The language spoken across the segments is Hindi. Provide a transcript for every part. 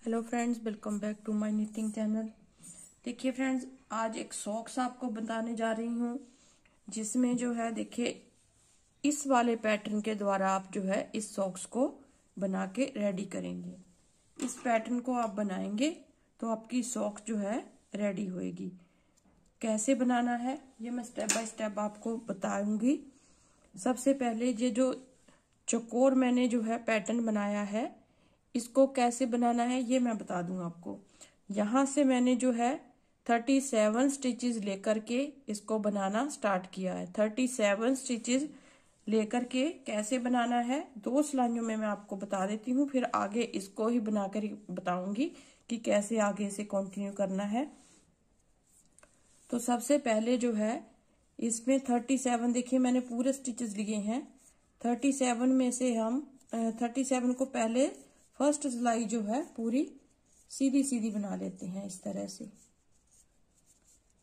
Hello friends, welcome back to my knitting channel. देखिए फ्रेंड्स, आज एक सॉक्स आपको बताने जा रही हूँ जिसमें जो है देखिए इस वाले पैटर्न के द्वारा आप जो है इस सॉक्स को बना के रेडी करेंगे। इस पैटर्न को आप बनाएंगे तो आपकी सॉक्स जो है रेडी होएगी। कैसे बनाना है ये मैं स्टेप बाय स्टेप आपको बताऊंगी। सबसे पहले ये जो चौकोर मैंने जो है पैटर्न बनाया है, इसको कैसे बनाना है ये मैं बता दूं आपको। यहां से मैंने जो है 37 स्टिचेस लेकर के इसको बनाना स्टार्ट किया है। 37 स्टिचेस लेकर के कैसे बनाना है 2 सिलाइयों में मैं आपको बता देती हूँ, फिर आगे इसको ही बनाकर बताऊंगी कि कैसे आगे इसे कंटिन्यू करना है। तो सबसे पहले जो है इसमें 37 देखिए मैंने पूरे स्टिचेस लिए हैं। 37 में से हम 37 को पहले फर्स्ट सिलाई जो है पूरी सीधी सीधी बना लेते हैं। इस तरह से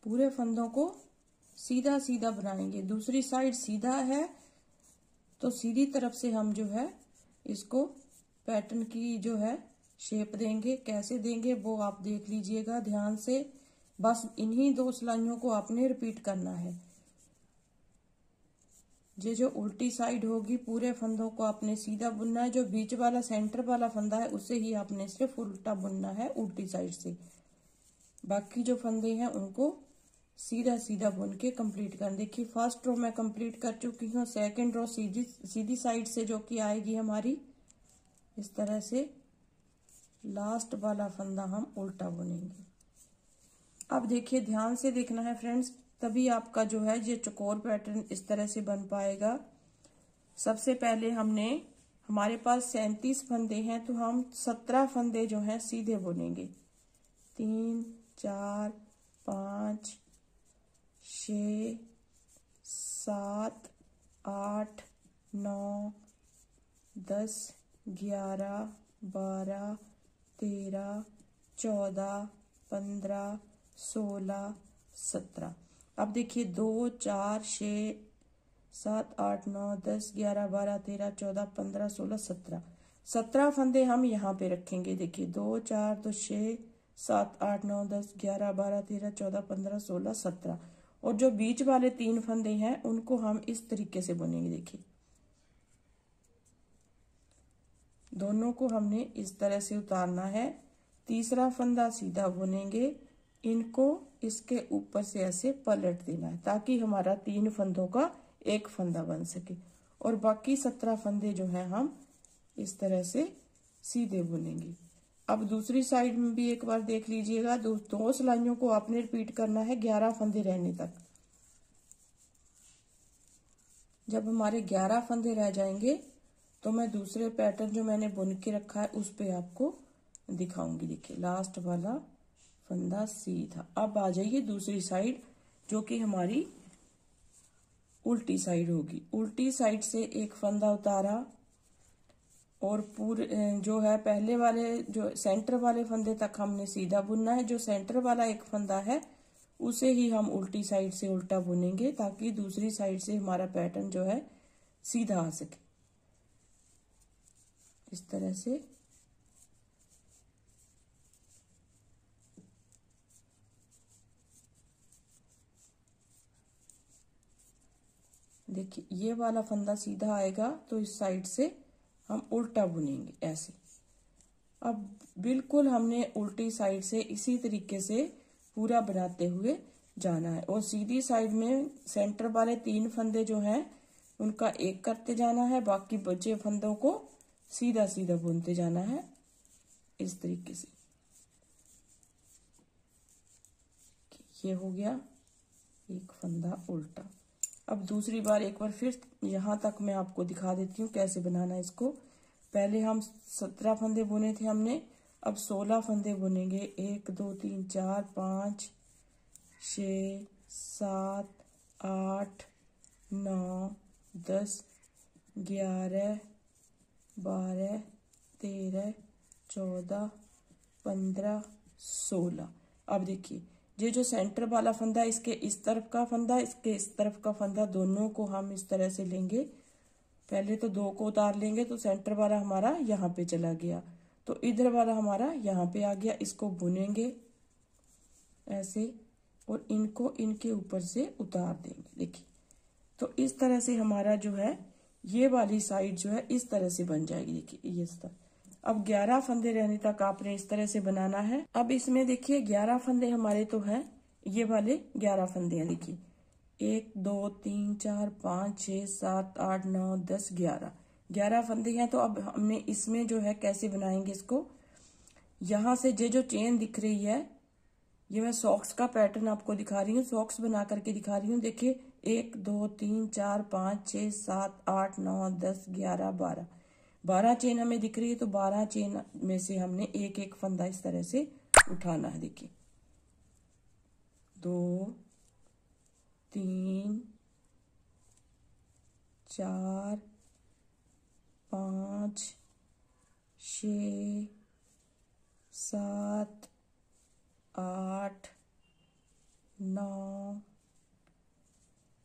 पूरे फंदों को सीधा सीधा बनाएंगे। दूसरी साइड सीधा है तो सीधी तरफ से हम जो है इसको पैटर्न की जो है शेप देंगे। कैसे देंगे वो आप देख लीजिएगा ध्यान से। बस इन्हीं 2 सिलाइयों को आपने रिपीट करना है। ये जो उल्टी साइड होगी पूरे फंदों को आपने सीधा बुनना है। जो बीच वाला सेंटर वाला फंदा है उसे ही आपने सिर्फ उल्टा बुनना है उल्टी साइड से। बाकी जो फंदे हैं उनको सीधा सीधा बुन के कंप्लीट कर। देखिए फर्स्ट रो मैं कंप्लीट कर चुकी हूँ। सेकंड रो सीधी साइड से जो कि आएगी हमारी इस तरह से। लास्ट वाला फंदा हम उल्टा बुनेंगे। अब देखिए ध्यान से देखना है फ्रेंड्स, तभी आपका जो है ये चौकोर पैटर्न इस तरह से बन पाएगा। सबसे पहले हमारे पास 37 फंदे हैं तो हम 17 फंदे जो हैं सीधे बुनेंगे। 3 4 5 6 7 8 9 10 11 12 13 14 15 16 17। अब देखिए 2 4 6 7 8 9 10 11 12 13 14 15 16 17 17 फंदे हम यहाँ पे रखेंगे। देखिए 2 4 तो 6 7 8 9 10 11 12 13 14 15 16 17। और जो बीच वाले 3 फंदे हैं उनको हम इस तरीके से बुनेंगे। देखिए दोनों को हमने इस तरह से उतारना है। तीसरा फंदा सीधा बुनेंगे, इनको इसके ऊपर से ऐसे पलट देना है ताकि हमारा 3 फंदों का एक फंदा बन सके। और बाकी 17 फंदे जो हैं हम इस तरह से सीधे बुनेंगे। अब दूसरी साइड में भी एक बार देख लीजिएगा। 2 सिलाइयों को आपने रिपीट करना है 11 फंदे रहने तक। जब हमारे 11 फंदे रह जाएंगे तो मैं दूसरे पैटर्न जो मैंने बुन के रखा है उस पे आपको दिखाऊंगी। देखिए लास्ट वाला फंदा सीधा। अब आ जाइए दूसरी साइड जो कि हमारी उल्टी साइड होगी। उल्टी साइड से एक फंदा उतारा और पूरे जो है पहले वाले जो सेंटर वाले फंदे तक हमने सीधा बुनना है। जो सेंटर वाला एक फंदा है उसे ही हम उल्टी साइड से उल्टा बुनेंगे ताकि दूसरी साइड से हमारा पैटर्न जो है सीधा आ सके। इस तरह से देखिए ये वाला फंदा सीधा आएगा तो इस साइड से हम उल्टा बुनेंगे ऐसे। अब बिल्कुल हमने उल्टी साइड से इसी तरीके से पूरा बनाते हुए जाना है। और सीधी साइड में सेंटर वाले 3 फंदे जो हैं उनका एक करते जाना है। बाकी बचे फंदों को सीधा सीधा बुनते जाना है इस तरीके से। ये हो गया एक फंदा उल्टा। अब दूसरी बार एक बार फिर यहां तक मैं आपको दिखा देती हूँ कैसे बनाना है इसको। पहले हम 17 फंदे बुने थे हमने, अब 16 फंदे बुनेंगे। 1 2 3 4 5 6 7 8 9 10 11 12 13 14 15 16। अब देखिए ये जो सेंटर वाला फंदा इसके इस तरफ का फंदा इसके इस तरफ का फंदा दोनों को हम इस तरह से लेंगे। पहले तो 2 को उतार लेंगे तो सेंटर वाला हमारा यहाँ पे चला गया। तो इधर वाला हमारा यहाँ पे आ गया। इसको बुनेंगे ऐसे और इनको इनके ऊपर से उतार देंगे। देखिए, तो इस तरह से हमारा जो है ये वाली साइड जो है इस तरह से बन जाएगी। देखिए ये इस तरह। अब 11 फंदे रहने तक आपने इस तरह से बनाना है। अब इसमें देखिए 11 फंदे हमारे तो हैं, ये वाले 11 फंदे हैं। देखिए 1 2 3 4 5 6 7 8 9 10 11 फंदे हैं। तो अब हमने इसमें जो है कैसे बनाएंगे इसको, यहाँ से जो चेन दिख रही है, ये मैं सॉक्स का पैटर्न आपको दिखा रही हूँ, सॉक्स बना करके दिखा रही हूँ। देखिए 1 2 3 4 5 6 7 8 9 10 11 12 चेन हमें दिख रही है। तो 12 चेन में से हमने एक एक फंदा इस तरह से उठाना है। देखिए 2 3 4 5 6 7 8 9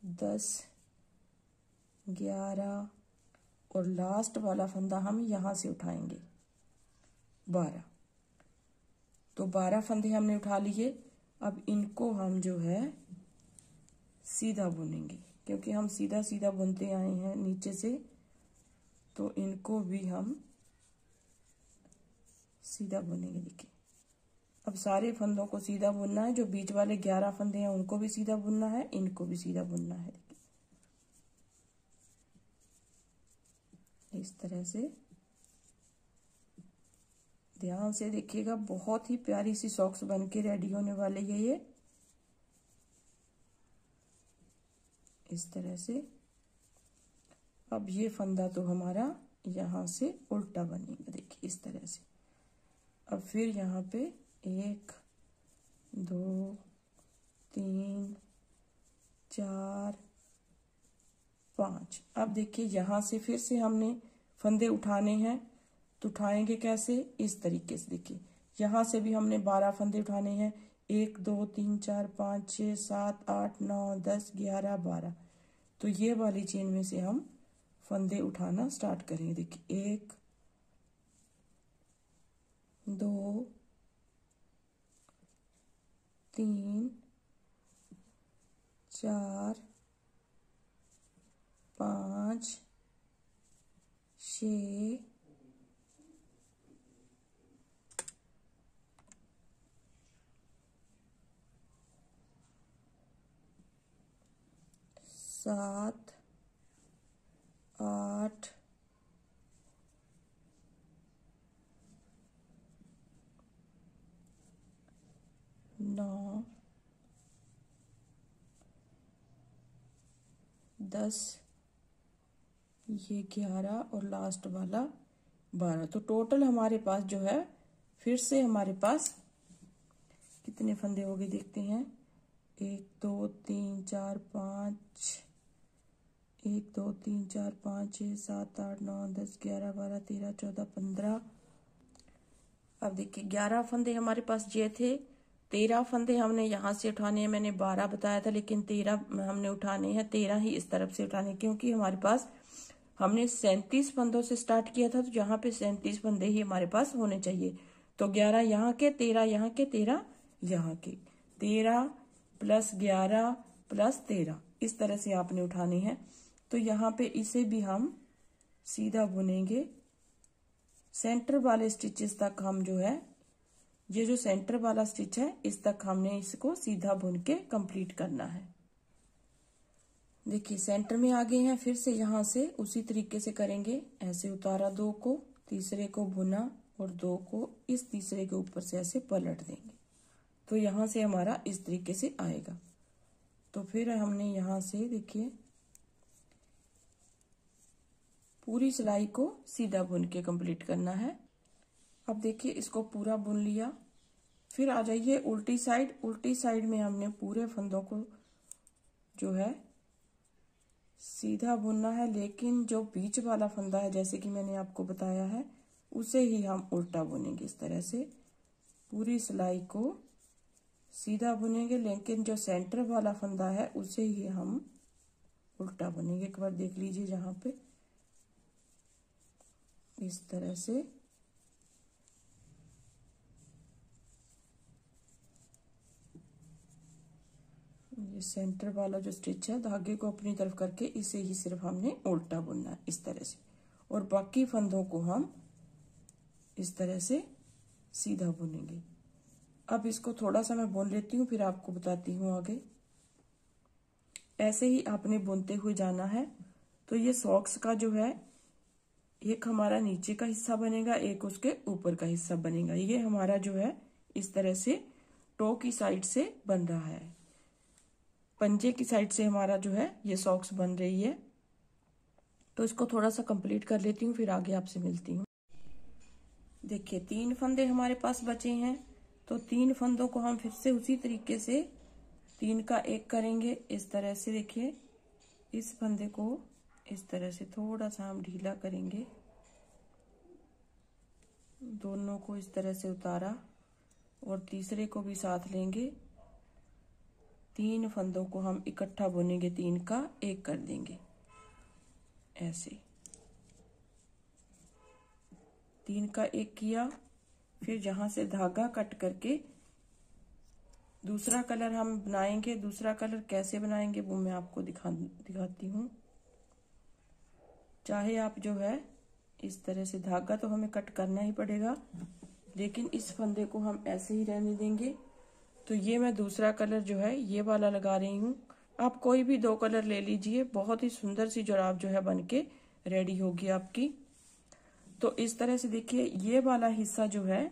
10 11 और लास्ट वाला फंदा हम यहाँ से उठाएंगे 12। तो 12 फंदे हमने उठा लिए। अब इनको हम जो है सीधा बुनेंगे, क्योंकि हम सीधा सीधा बुनते आए हैं नीचे से, तो इनको भी हम सीधा बुनेंगे। देखिए अब सारे फंदों को सीधा बुनना है। जो बीच वाले 11 फंदे हैं उनको भी सीधा बुनना है, इनको भी सीधा बुनना है। देखिए इस तरह से ध्यान से देखिएगा, बहुत ही प्यारी सी सॉक्स बन के रेडी होने वाले है ये। इस तरह से अब ये फंदा तो हमारा यहाँ से उल्टा बनेगा। देखिए इस तरह से। अब फिर यहाँ पे 1 2 3 4 5। अब देखिए यहाँ से फिर से हमने फंदे उठाने हैं, तो उठाएंगे कैसे, इस तरीके से। देखिए यहाँ से भी हमने 12 फंदे उठाने हैं। 1 2 3 4 5 6 7 8 9 10 11 12। तो ये वाली चेन में से हम फंदे उठाना स्टार्ट करेंगे। देखिए 1 2 3 4 5 6 7 8 9 10, ये 11 और लास्ट वाला 12। तो टोटल हमारे पास जो है फिर से हमारे पास कितने फंदे हो गए देखते हैं। 1 2 3 4 5 1 2 3 4 5 6 7 8 9 10 11 12 13 14 15। अब देखिए 11 फंदे हमारे पास ये थे। 13 फंदे हमने यहाँ से उठाने हैं। मैंने 12 बताया था, लेकिन 13 हमने उठाने हैं। 13 ही इस तरफ से उठाने, क्योंकि हमारे पास हमने 37 फंदों से स्टार्ट किया था, तो यहाँ पे 37 फंदे ही हमारे पास होने चाहिए। तो 11 यहाँ के, 13 यहाँ के, 13 यहाँ के, 13 प्लस 11 प्लस 13, इस तरह से आपने उठाने हैं। तो यहाँ पे इसे भी हम सीधा बुनेंगे। सेंटर वाले स्टिचेस तक हम जो है, ये जो सेंटर वाला स्टिच है इस तक हमने इसको सीधा बुन के कंप्लीट करना है। देखिए सेंटर में आ गए हैं। फिर से यहाँ से उसी तरीके से करेंगे। ऐसे उतारा 2 को, तीसरे को बुना और 2 को इस तीसरे के ऊपर से ऐसे पलट देंगे। तो यहाँ से हमारा इस तरीके से आएगा। तो फिर हमने यहाँ से देखिए पूरी सिलाई को सीधा बुन के कंप्लीट करना है। अब देखिए इसको पूरा बुन लिया। फिर आ जाइए उल्टी साइड। उल्टी साइड में हमने पूरे फंदों को जो है सीधा बुनना है, लेकिन जो बीच वाला फंदा है जैसे कि मैंने आपको बताया है उसे ही हम उल्टा बुनेंगे। इस तरह से पूरी सिलाई को सीधा बुनेंगे, लेकिन जो सेंटर वाला फंदा है उसे ही हम उल्टा बुनेंगे। एक बार देख लीजिए, जहाँ पे इस तरह से ये सेंटर वाला जो स्टिच है धागे को अपनी तरफ करके इसे ही सिर्फ हमने उल्टा बुनना है इस तरह से, और बाकी फंदों को हम इस तरह से सीधा बुनेंगे। अब इसको थोड़ा सा मैं बुन लेती हूँ, फिर आपको बताती हूँ आगे। ऐसे ही आपने बुनते हुए जाना है। तो ये सॉक्स का जो है एक हमारा नीचे का हिस्सा बनेगा, एक उसके ऊपर का हिस्सा बनेगा। ये हमारा जो है इस तरह से टो की साइड से बन रहा है, पंजे की साइड से हमारा जो है ये सॉक्स बन रही है। तो इसको थोड़ा सा कंप्लीट कर लेती हूँ, फिर आगे आपसे मिलती हूँ। देखिए 3 फंदे हमारे पास बचे हैं, तो 3 फंदों को हम फिर से उसी तरीके से 3 का 1 करेंगे इस तरह से। देखिए इस फंदे को इस तरह से थोड़ा सा हम ढीला करेंगे, दोनों को इस तरह से उतारा और तीसरे को भी साथ लेंगे। 3 फंदों को हम इकट्ठा बुनेंगे, 3 का 1 कर देंगे ऐसे। 3 का 1 किया, फिर जहां से धागा कट करके दूसरा कलर हम बनाएंगे। दूसरा कलर कैसे बनाएंगे वो मैं आपको दिखाती हूँ। चाहे आप जो है इस तरह से, धागा तो हमें कट करना ही पड़ेगा, लेकिन इस फंदे को हम ऐसे ही रहने देंगे। तो ये मैं दूसरा कलर जो है ये वाला लगा रही हूँ। आप कोई भी 2 कलर ले लीजिए, बहुत ही सुंदर सी जुराब जो है बनके रेडी होगी आपकी। तो इस तरह से देखिए ये वाला हिस्सा जो है,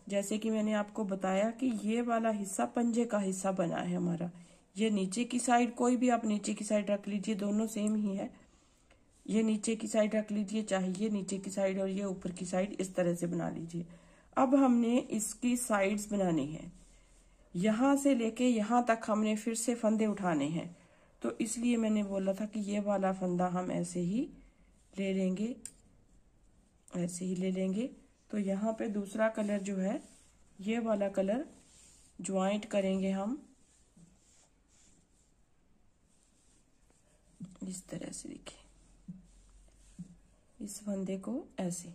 जैसे कि मैंने आपको बताया कि ये वाला हिस्सा पंजे का हिस्सा बना है हमारा। ये नीचे की साइड, कोई भी आप नीचे की साइड रख लीजिए, दोनों सेम ही है। ये नीचे की साइड रख लीजिए, चाहे ये नीचे की साइड और ये ऊपर की साइड, इस तरह से बना लीजिए। अब हमने इसकी साइड्स बनानी है, यहां से लेके यहां तक हमने फिर से फंदे उठाने हैं। तो इसलिए मैंने बोला था कि ये वाला फंदा हम ऐसे ही ले लेंगे, ऐसे ही ले लेंगे। तो यहाँ पे दूसरा कलर जो है ये वाला कलर ज्वाइंट करेंगे हम इस तरह से। देखिए इस फंदे को ऐसे,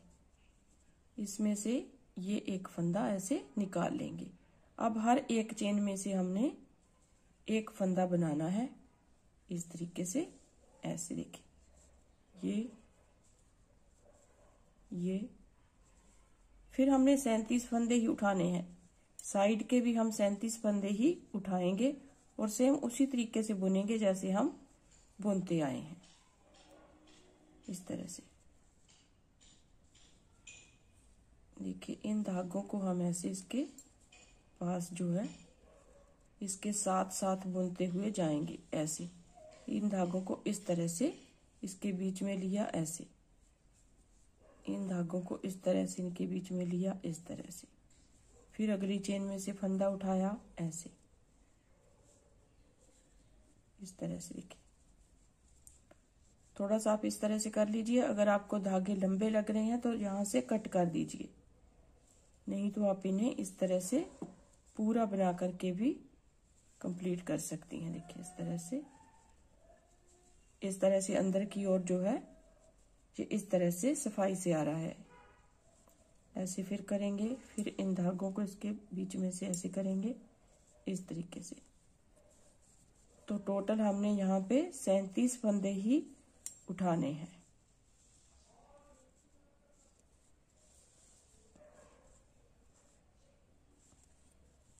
इसमें से ये एक फंदा ऐसे निकाल लेंगे। अब हर एक चेन में से हमने एक फंदा बनाना है इस तरीके से ऐसे। देखिए ये फिर हमने 37 फंदे ही उठाने हैं, साइड के भी हम 37 फंदे ही उठाएंगे और सेम उसी तरीके से बुनेंगे जैसे हम बुनते आए हैं इस तरह से। देखिए इन धागों को हम ऐसे इसके पास जो है इसके साथ साथ बुनते हुए जाएंगे ऐसे। इन धागों को इस तरह से इसके बीच में लिया ऐसे, इन धागों को इस तरह से इनके बीच में लिया इस तरह से, फिर अगली चेन में से फंदा उठाया ऐसे इस तरह से। देखिए थोड़ा सा आप इस तरह से कर लीजिए। अगर आपको धागे लंबे लग रहे हैं तो यहाँ से कट कर दीजिए, नहीं तो आप इन्हें इस तरह से पूरा बना करके भी कंप्लीट कर सकती हैं। देखिए इस तरह से अंदर की ओर जो है ये इस तरह से सफाई से आ रहा है ऐसे। फिर करेंगे, फिर इन धागों को इसके बीच में से ऐसे करेंगे इस तरीके से। तो टोटल हमने यहाँ पे 37 फंदे ही उठाने हैं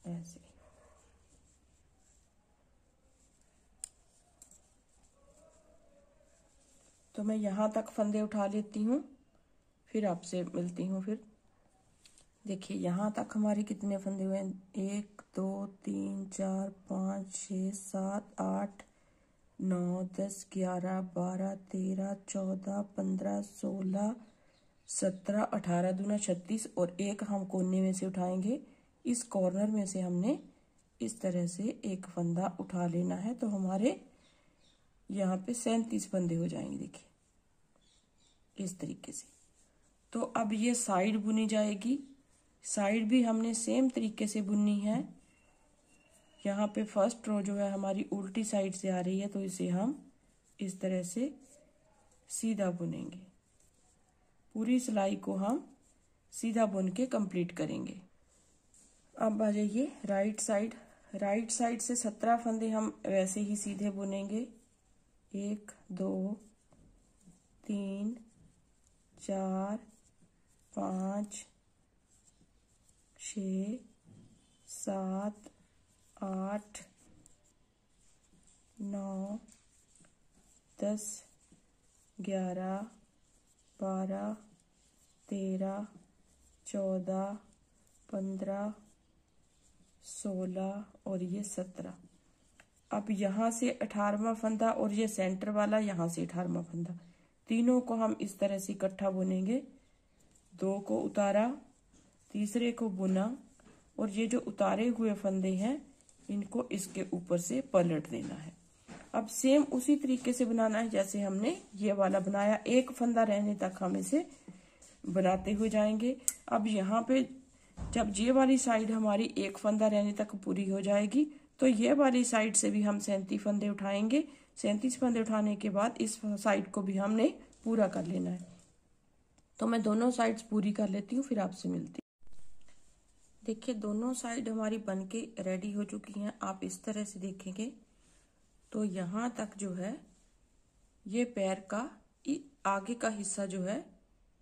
ऐसे। तो मैं यहाँ तक फंदे उठा लेती हूँ, फिर आपसे मिलती हूँ। फिर देखिए यहाँ तक हमारे कितने फंदे हुए हैं, 1 2 3 4 5 6 7 8 9 10 11 12 13 14 15 16 17 18 दूना 36 और एक हम कोने में से उठाएंगे। इस कॉर्नर में से हमने इस तरह से एक फंदा उठा लेना है, तो हमारे यहाँ पे 37 फंदे हो जाएंगे। देखिए इस तरीके से। तो अब ये साइड बुनी जाएगी, साइड भी हमने सेम तरीके से बुननी है। यहाँ पे फर्स्ट रो जो है हमारी उल्टी साइड से आ रही है, तो इसे हम इस तरह से सीधा बुनेंगे। पूरी सिलाई को हम सीधा बुन के कंप्लीट करेंगे। अब आ जाइए राइट साइड। राइट साइड से 17 फंदे हम वैसे ही सीधे बुनेंगे। 1 2 3 4 5 6 7 8 9 10 11 12 13 14 15 16 और ये 17। अब यहाँ से 18वां फंदा और ये सेंटर वाला यहाँ से 18वां फंदा, तीनों को हम इस तरह से इकट्ठा बुनेंगे। 2 को उतारा, तीसरे को बुना और ये जो उतारे हुए फंदे हैं इनको इसके ऊपर से पलट देना है। अब सेम उसी तरीके से बनाना है जैसे हमने ये वाला बनाया। एक फंदा रहने तक हम इसे बनाते हुए जाएंगे। अब यहाँ पे जब ये वाली साइड हमारी एक फंदा रहने तक पूरी हो जाएगी तो ये वाली साइड से भी हम 37 फंदे उठाएंगे। 37 फंदे उठाने के बाद इस साइड को भी हमने पूरा कर लेना है। तो मैं दोनों साइड्स पूरी कर लेती हूँ, फिर आपसे मिलती हूँ। देखिए दोनों साइड हमारी बनके रेडी हो चुकी हैं। आप इस तरह से देखेंगे तो यहाँ तक जो है ये पैर का आगे का हिस्सा जो है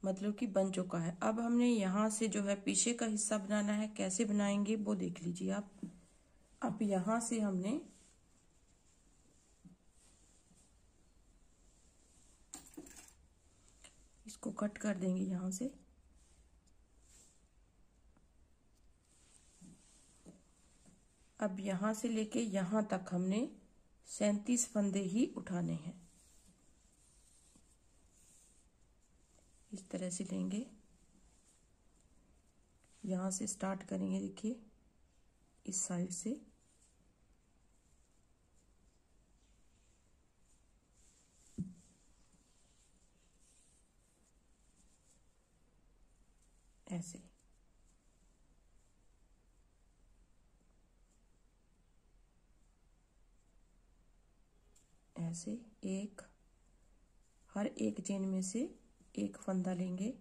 मतलब कि बन चुका है। अब हमने यहाँ से जो है पीछे का हिस्सा बनाना है। कैसे बनाएंगे वो देख लीजिए आप। अब यहाँ से हमने इसको कट कर देंगे यहाँ से। अब यहाँ से लेके यहाँ तक हमने 37 फंदे ही उठाने हैं। इस तरह से लेंगे, यहाँ से स्टार्ट करेंगे। देखिए इस साइड से ऐसे, ऐसे एक, हर एक चेन में से एक फंदा लेंगे।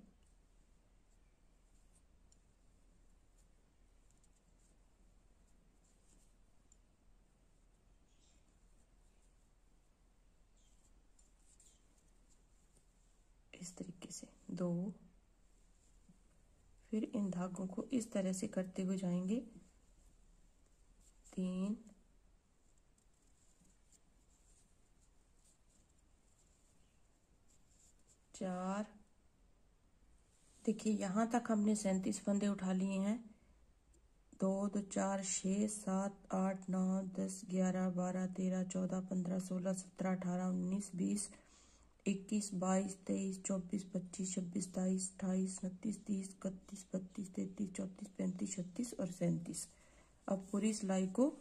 इस तरीके से 2, फिर इन धागों को इस तरह से करते हुए जाएंगे। 3, 4, देखिए यहाँ तक हमने 37 फंदे उठा लिए हैं। 2 2 4 6 7 8 9 10 11 12 13 14 15 16 17 18 19 20 21 22 23 24 25 26 27 28 29 30 31 32 33 34 35 36 और 37। अब पूरी सिलाई को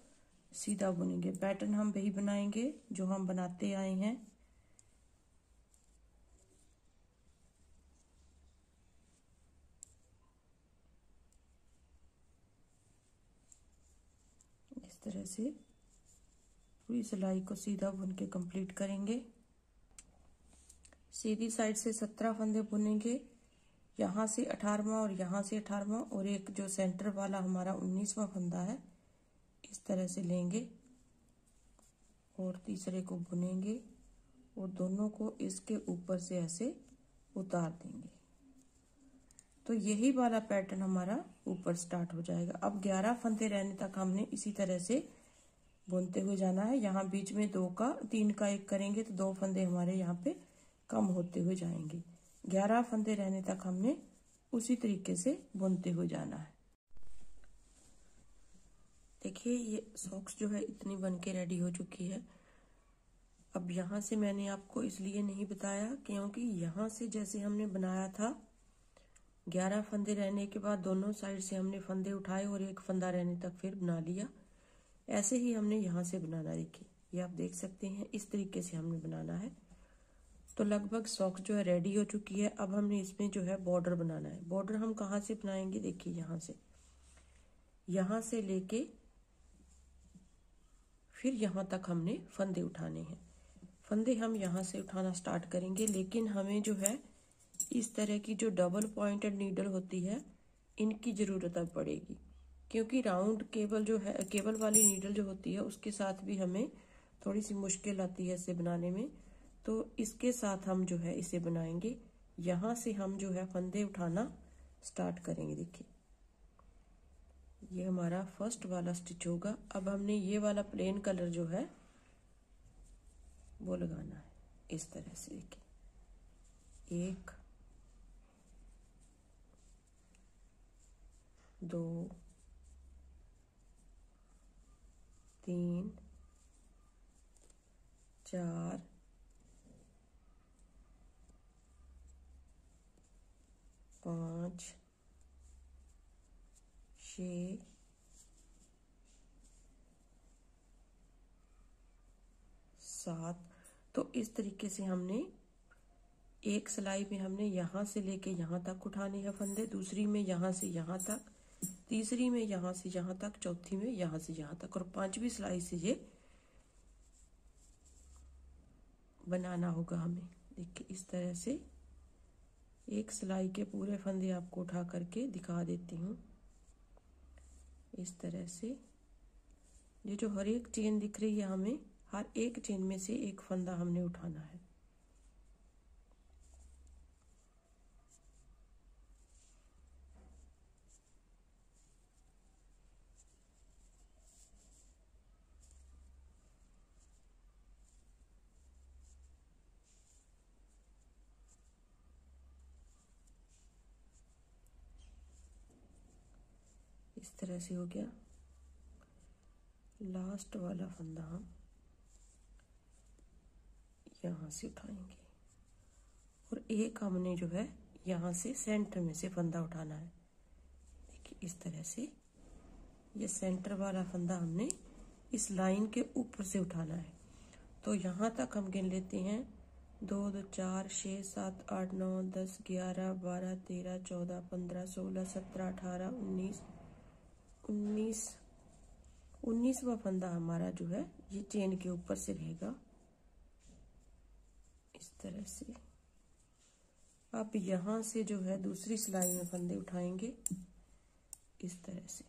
सीधा बुनेंगे। पैटर्न हम वही बनाएंगे जो हम बनाते आए हैं। इस तरह से पूरी सिलाई को सीधा बुन के कंप्लीट करेंगे। सीधी साइड से 17 फंदे बुनेंगे। यहाँ से 18वां और यहाँ से 18वां और एक जो सेंटर वाला हमारा 19वां फंदा है इस तरह से लेंगे और तीसरे को बुनेंगे और दोनों को इसके ऊपर से ऐसे उतार देंगे। तो यही वाला पैटर्न हमारा ऊपर स्टार्ट हो जाएगा। अब 11 फंदे रहने तक हमने इसी तरह से बुनते हुए जाना है। यहाँ बीच में 2 का 3 का 1 करेंगे तो 2 फंदे हमारे यहाँ पे कम होते हुए जाएंगे। 11 फंदे रहने तक हमने उसी तरीके से बुनते हुए जाना है। देखिए ये सॉक्स जो है इतनी बन के रेडी हो चुकी है। अब यहाँ से मैंने आपको इसलिए नहीं बताया क्योंकि यहाँ से जैसे हमने बनाया था 11 फंदे रहने के बाद दोनों साइड से हमने फंदे उठाए और एक फंदा रहने तक फिर बना लिया। ऐसे ही हमने यहाँ से बनाना। देखिए ये आप देख सकते हैं इस तरीके से हमने बनाना है। तो लगभग सॉक्स जो है रेडी हो चुकी है। अब हमने इसमें जो है बॉर्डर बनाना है। बॉर्डर हम कहाँ से बनाएंगे? देखिए यहाँ से लेके फिर यहाँ तक हमने फंदे उठाने हैं। फंदे हम यहाँ से उठाना स्टार्ट करेंगे, लेकिन हमें जो है इस तरह की जो डबल पॉइंटेड नीडल होती है इनकी ज़रूरत अब पड़ेगी। क्योंकि राउंड केबल जो है, केबल वाली नीडल जो होती है उसके साथ भी हमें थोड़ी सी मुश्किल आती है इसे बनाने में, तो इसके साथ हम जो है इसे बनाएंगे। यहाँ से हम जो है फंदे उठाना स्टार्ट करेंगे। देखिए ये हमारा फर्स्ट वाला स्टिच होगा। अब हमने ये वाला प्लेन कलर जो है वो लगाना है इस तरह से। देखिए 1 2 3 4 5 6 7। तो इस तरीके से हमने एक सिलाई में हमने यहाँ से लेके यहाँ तक उठाने हैं फंदे, दूसरी में यहाँ से यहाँ तक, तीसरी में यहाँ से यहाँ तक, चौथी में यहाँ से यहाँ तक, और पांचवी सिलाई से ये बनाना होगा हमें। देखिए इस तरह से एक सिलाई के पूरे फंदे आपको उठा करके दिखा देती हूँ। इस तरह से ये जो हर एक चेन दिख रही है, हमें हर एक चेन में से एक फंदा हमने उठाना है। इस तरह से हो गया। लास्ट वाला फंदा हम यहाँ से उठाएंगे और एक हमने जो है यहाँ से सेंटर में से फंदा उठाना है। देखिए इस तरह से ये सेंटर वाला फंदा हमने इस लाइन के ऊपर से उठाना है। तो यहाँ तक हम गिन लेते हैं 2 2 4 6 7 8 9 10 11 12 13 14 15 16 17 18 19 19वां फंदा हमारा जो है ये चेन के ऊपर से रहेगा इस तरह से। अब यहाँ से जो है दूसरी सिलाई में फंदे उठाएंगे इस तरह से।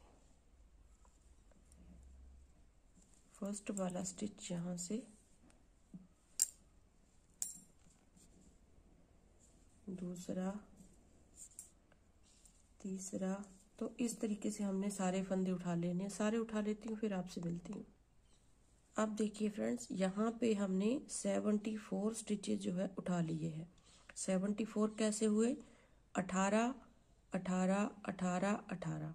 फर्स्ट वाला स्टिच यहाँ से, दूसरा, तीसरा। तो इस तरीके से हमने सारे फंदे उठा लेने हैं। सारे उठा लेती हूँ फिर आपसे मिलती हूँ। अब देखिए फ्रेंड्स, यहाँ पे हमने 74 स्टिचेस जो है उठा लिए हैं। 74 कैसे हुए? 18 18 18 18।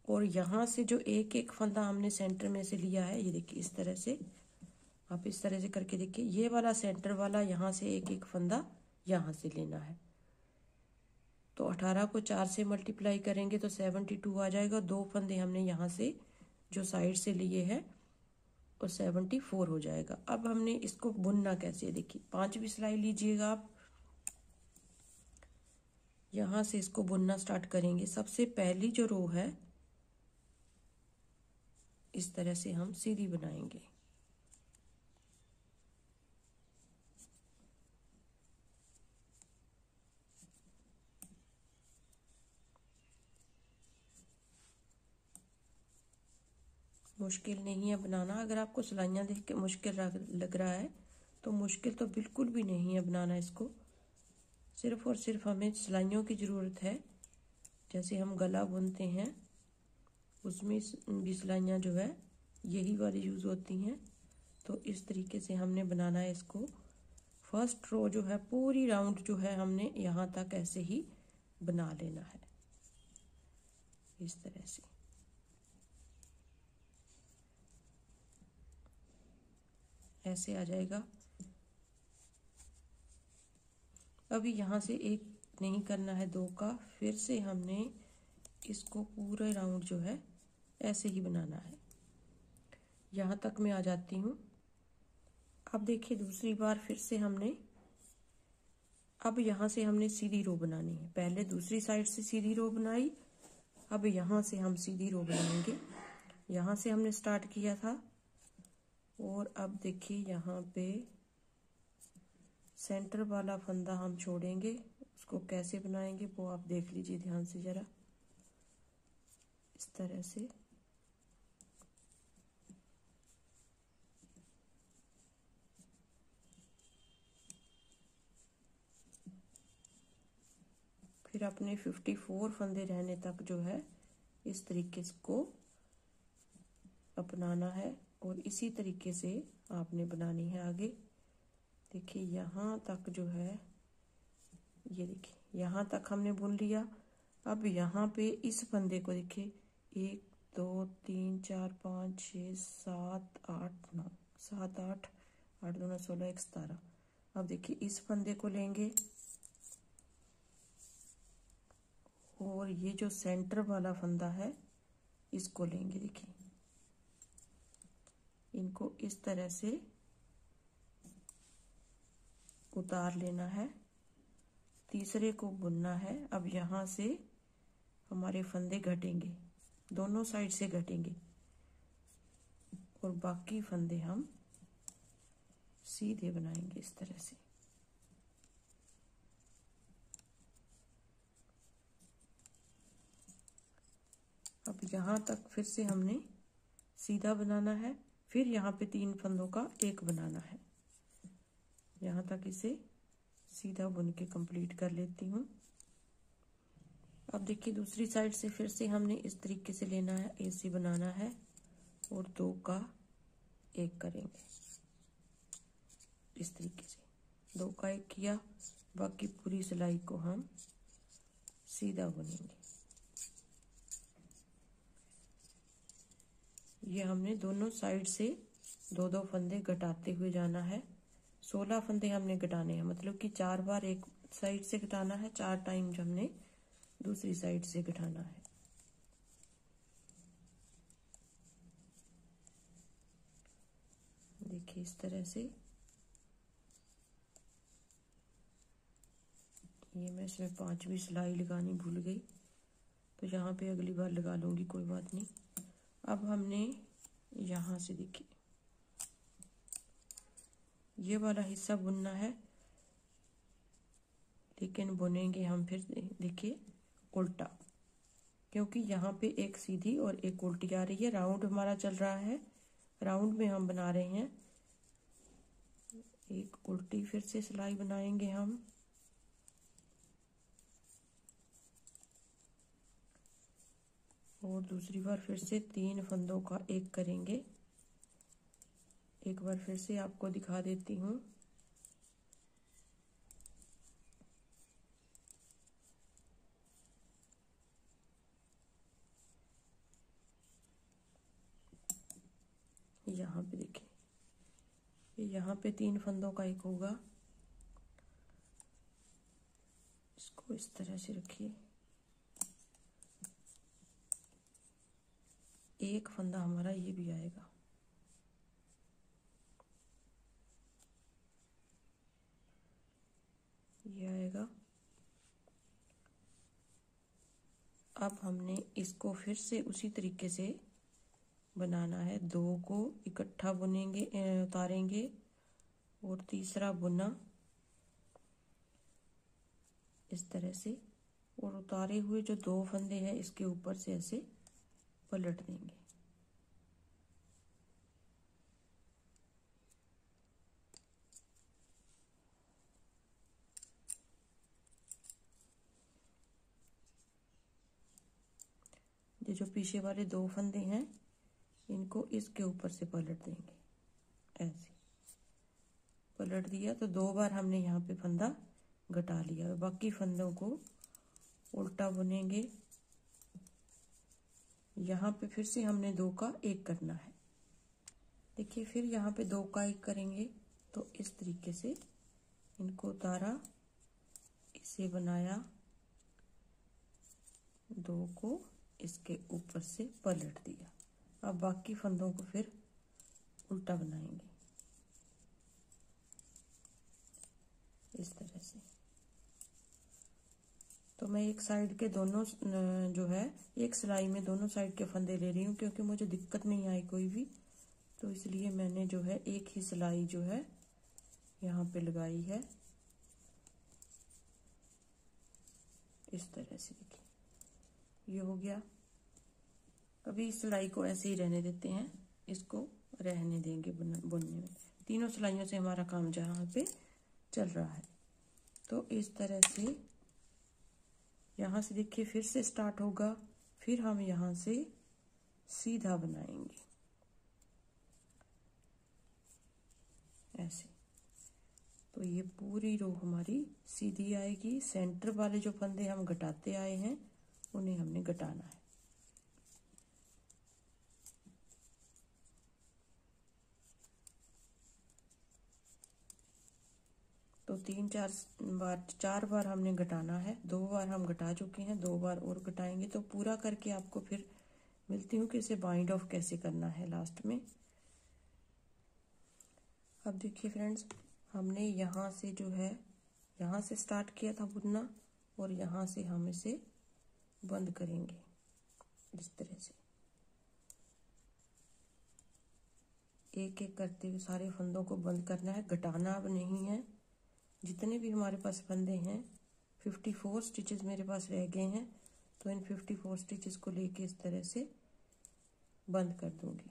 और यहाँ से जो एक एक फंदा हमने सेंटर में से लिया है, ये देखिए इस तरह से, आप इस तरह से करके देखिए, ये वाला सेंटर वाला यहाँ से एक एक फंदा यहाँ से लेना है। तो 18 को 4 से मल्टीप्लाई करेंगे तो 72 आ जाएगा। 2 फंदे हमने यहाँ से जो साइड से लिए हैं और 74 हो जाएगा। अब हमने इसको बुनना कैसे, देखिए 5वीं सिलाई लीजिएगा आप, यहाँ से इसको बुनना स्टार्ट करेंगे। सबसे पहली जो रो है इस तरह से हम सीधी बनाएंगे। मुश्किल नहीं है बनाना। अगर आपको सिलाइयाँ देख के मुश्किल लग रहा है तो मुश्किल तो बिल्कुल भी नहीं है बनाना इसको। सिर्फ और सिर्फ हमें सिलाइयों की ज़रूरत है। जैसे हम गला बुनते हैं उसमें भी सिलाइयाँ जो है यही वाली यूज़ होती हैं। तो इस तरीके से हमने बनाना है इसको। फर्स्ट रो जो है पूरी राउंड जो है हमने यहाँ तक ऐसे ही बना लेना है इस तरह से। ऐसे आ जाएगा। अभी यहाँ से एक नहीं करना है, 2 का, फिर से हमने इसको पूरे राउंड जो है ऐसे ही बनाना है। यहाँ तक मैं आ जाती हूँ। अब देखिए दूसरी बार फिर से हमने, अब यहाँ से हमने सीधी रो बनानी है। पहले दूसरी साइड से सीधी रो बनाई, अब यहाँ से हम सीधी रो बनाएंगे। यहाँ से हमने स्टार्ट किया था और अब देखिए यहाँ पे सेंटर वाला फंदा हम छोड़ेंगे। उसको कैसे बनाएंगे वो आप देख लीजिए ध्यान से ज़रा। इस तरह से फिर अपने 54 फंदे रहने तक जो है इस तरीके को अपनाना है और इसी तरीके से आपने बनानी है आगे। देखिए यहाँ तक जो है, ये देखिए यहाँ तक हमने बुन लिया। अब यहाँ पे इस फंदे को देखिए 1 2 3 4 5 6 7 8 9 7 8 8 2 9 16 1 17। अब देखिए इस फंदे को लेंगे और ये जो सेंटर वाला फंदा है इसको लेंगे। देखिए इनको इस तरह से उतार लेना है, तीसरे को बुनना है। अब यहाँ से हमारे फंदे घटेंगे, दोनों साइड से घटेंगे और बाकी फंदे हम सीधे बनाएंगे इस तरह से। अब यहाँ तक फिर से हमने सीधा बनाना है, फिर यहाँ पे 3 फंदों का एक बनाना है। यहाँ तक इसे सीधा बुन के कंप्लीट कर लेती हूँ। अब देखिए दूसरी साइड से फिर से हमने इस तरीके से लेना है, ऐसे बनाना है और 2 का 1 करेंगे इस तरीके से। 2 का 1 किया, बाकी पूरी सिलाई को हम सीधा बुनेंगे। ये हमने दोनों साइड से 2-2 फंदे घटाते हुए जाना है। 16 फंदे हमने घटाने हैं, मतलब कि 4 बार एक साइड से घटाना है, 4 टाइम हमने दूसरी साइड से घटाना है। देखिए इस तरह से। ये मैं इसमें 5वीं सिलाई लगानी भूल गई, तो यहाँ पे अगली बार लगा लूंगी, कोई बात नहीं। अब हमने यहाँ से देखिए ये वाला हिस्सा बुनना है, लेकिन बुनेंगे हम फिर देखिए उल्टा, क्योंकि यहाँ पे एक सीधी और एक उल्टी आ रही है। राउंड हमारा चल रहा है, राउंड में हम बना रहे हैं। एक उल्टी फिर से सिलाई बनाएंगे हम, और दूसरी बार फिर से 3 फंदों का 1 करेंगे। एक बार फिर से आपको दिखा देती हूँ। यहाँ पे देखिए, यहाँ पे 3 फंदों का 1 होगा। इसको इस तरह से रखिए, एक फंदा हमारा ये भी आएगा। ये आएगा। अब हमने इसको फिर से उसी तरीके से बनाना है। 2 को इकट्ठा बुनेंगे, उतारेंगे, और तीसरा बुना इस तरह से, और उतारे हुए जो 2 फंदे हैं इसके ऊपर से ऐसे पलट देंगे। ये जो पीछे वाले 2 फंदे हैं इनको इसके ऊपर से पलट देंगे, ऐसे पलट दिया तो 2 बार हमने यहाँ पे फंदा घटा लिया। बाकी फंदों को उल्टा बुनेंगे। यहाँ पे फिर से हमने 2 का 1 करना है। देखिए फिर यहाँ पे 2 का 1 करेंगे, तो इस तरीके से इनको उतारा, इसे बनाया, 2 को इसके ऊपर से पलट दिया। अब बाकी फंदों को फिर उल्टा बनाएंगे इस तरह से। तो मैं एक साइड के दोनों जो है, एक सिलाई में दोनों साइड के फंदे ले रही हूँ, क्योंकि मुझे दिक्कत नहीं आई कोई भी, तो इसलिए मैंने जो है एक ही सिलाई जो है यहाँ पे लगाई है इस तरह से। देखिए ये हो गया। अभी सिलाई को ऐसे ही रहने देते हैं, इसको रहने देंगे बुनने में। तीनों सिलाइयों से हमारा काम जहाँ पे चल रहा है। तो इस तरह से यहाँ से देखिए फिर से स्टार्ट होगा, फिर हम यहाँ से सीधा बनाएंगे ऐसे। तो ये पूरी रो हमारी सीधी आएगी। सेंटर वाले जो फंदे हम घटाते आए हैं उन्हें हमने घटाना है। तो 4 बार हमने घटाना है। 2 बार हम घटा चुके हैं, 2 बार और घटाएंगे। तो पूरा करके आपको फिर मिलती हूँ कि इसे बाइंड ऑफ कैसे करना है लास्ट में। अब देखिए फ्रेंड्स, हमने यहाँ से जो है यहाँ से स्टार्ट किया था बुनना, और यहाँ से हम इसे बंद करेंगे इस तरह से। एक एक करते हुए सारे फंदों को बंद करना है, घटाना अब नहीं है। जितने भी हमारे पास फंदे हैं, 54 स्टिचेस मेरे पास रह गए हैं, तो इन 54 स्टिचेस को लेके इस तरह से बंद कर दूंगी।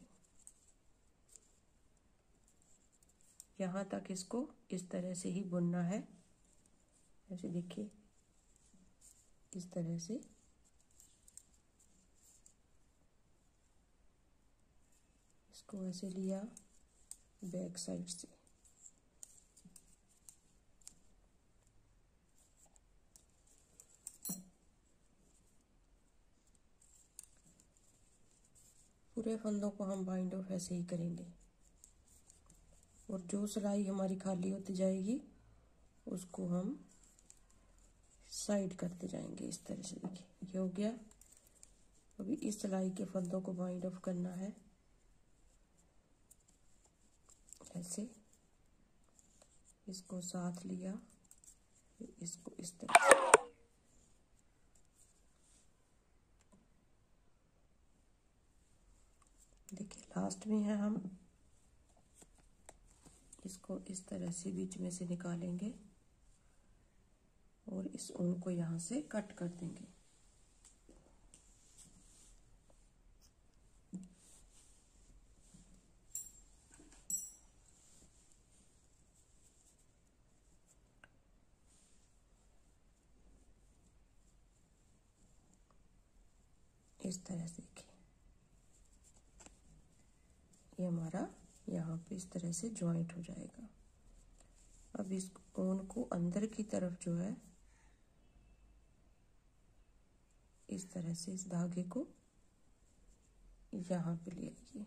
यहाँ तक इसको इस तरह से ही बुनना है। ऐसे देखिए, इस तरह से इसको ऐसे लिया बैक साइड से। पूरे फंदों को हम बाइंड ऑफ ऐसे ही करेंगे, और जो सिलाई हमारी खाली होती जाएगी उसको हम साइड करते जाएंगे इस तरह से। देखिए ये हो गया। अभी इस सिलाई के फंदों को बाइंड ऑफ करना है ऐसे। इसको साथ लिया, फिर इसको इस तरह से। देखिए लास्ट में है, हम इसको इस तरह से बीच में से निकालेंगे और इस ऊन को यहाँ से कट कर देंगे। इस तरह से देखिए, ये हमारा यहाँ पे इस तरह से जॉइंट हो जाएगा। अब इस ऊन को अंदर की तरफ जो है इस तरह से इस धागे को यहाँ पे ले आइए।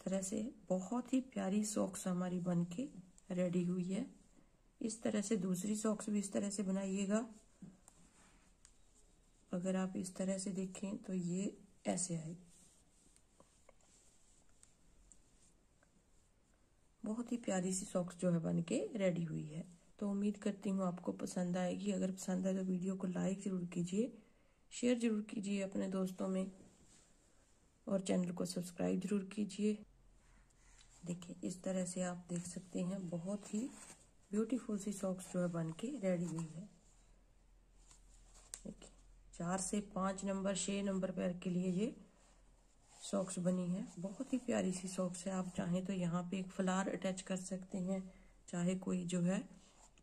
तरह से बहुत ही प्यारी सॉक्स हमारी बनके रेडी हुई है। इस तरह से दूसरी सॉक्स भी इस तरह से बनाइएगा। अगर आप इस तरह से देखें तो ये ऐसे आएगी। बहुत ही प्यारी सी सॉक्स जो है बनके रेडी हुई है। तो उम्मीद करती हूँ आपको पसंद आएगी। अगर पसंद आए तो वीडियो को लाइक ज़रूर कीजिए, शेयर ज़रूर कीजिए अपने दोस्तों में, और चैनल को सब्सक्राइब ज़रूर कीजिए। देखिए इस तरह से आप देख सकते हैं, बहुत ही ब्यूटीफुल सी सॉक्स जो है बनके रेडी हुई है। देखिए 4 से 5 नंबर 6 नंबर पैर के लिए ये सॉक्स बनी है। बहुत ही प्यारी सी सॉक्स है। आप चाहें तो यहाँ पे एक फ्लावर अटैच कर सकते हैं, चाहे कोई जो है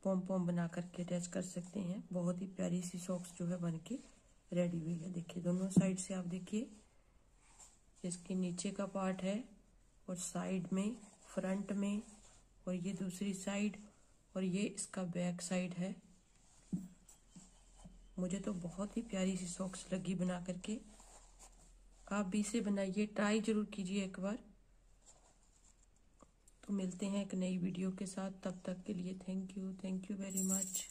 पॉम पॉम बना करके अटैच कर सकते हैं। बहुत ही प्यारी सी सॉक्स जो है बनके रेडी हुई है। देखिए दोनों साइड से आप देखिए, इसके नीचे का पार्ट है और साइड में, फ्रंट में, और ये दूसरी साइड, और ये इसका बैक साइड है। मुझे तो बहुत ही प्यारी सी सॉक्स लगी बना करके। आप भी इसे बनाइए, ट्राई जरूर कीजिए एक बार। तो मिलते हैं एक नई वीडियो के साथ, तब तक के लिए थैंक यू वेरी मच।